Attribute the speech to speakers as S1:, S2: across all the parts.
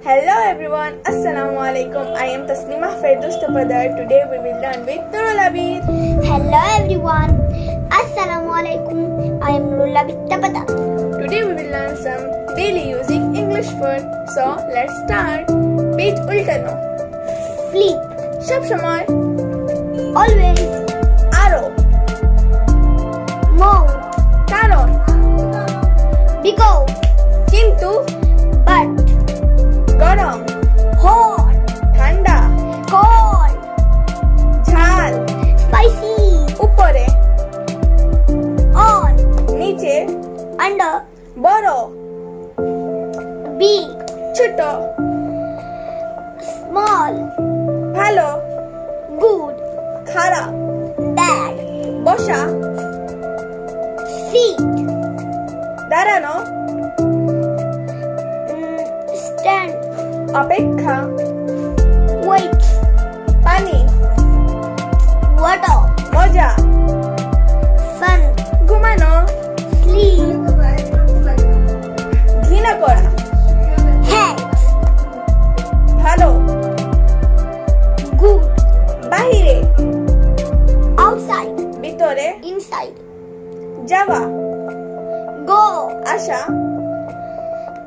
S1: Hello everyone, Assalamu alaikum. I am Tasnima Ferdous Tapadar. Today we will learn with Nurul Abid.
S2: Hello everyone, Assalamu alaikum. I am Nurul Abid Tapadar.
S1: Today we will learn some daily using English word. So let's start. Page ultano.
S2: Flip,
S1: Shab Shamal.
S2: always,
S1: Arrow.
S2: move,
S1: Karon.
S2: because,
S1: Kintu.
S2: but,
S1: Garam.
S2: hot,
S1: Thanda.
S2: cold,
S1: Jhal.
S2: spicy,
S1: Upore.
S2: on,
S1: Niche.
S2: under,
S1: Boro.
S2: big,
S1: Chuto.
S2: small,
S1: Bhalo.
S2: good,
S1: Khara.
S2: bad,
S1: Bosha.
S2: seat,
S1: Darano.
S2: stand,
S1: Apekha.
S2: wait,
S1: Pani.
S2: water,
S1: Moja.
S2: sun,
S1: Ghumano.
S2: sleep,
S1: ঘৃণা করা
S2: hat,
S1: ভালো
S2: good,
S1: বাহিরে
S2: outside,
S1: ভিতরে
S2: inside,
S1: যাওয়া
S2: go,
S1: আসা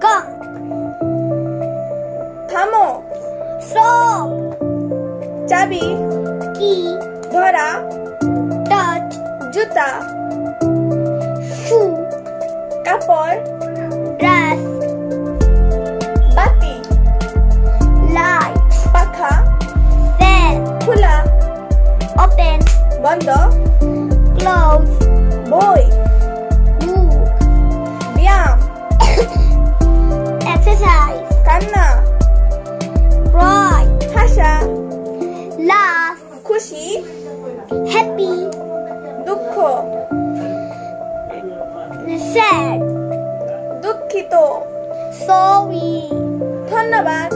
S2: come,
S1: থামো
S2: stop,
S1: চাবি
S2: key,
S1: ধরা
S2: touch,
S1: জুতা
S2: shoe,
S1: কাপড়
S2: dress,
S1: বাতি
S2: light,
S1: পাখা
S2: fan,
S1: খোলা
S2: open,
S1: বন্ধ
S2: close,
S1: বই
S2: book,
S1: ব্যায়াম
S2: exercise,
S1: কান্না
S2: cry,
S1: হাসা
S2: laugh,
S1: খুশি
S2: happy,
S1: দুঃখ
S2: sad,
S1: দুঃখিত
S2: sorry.
S1: ধন্যবাদ।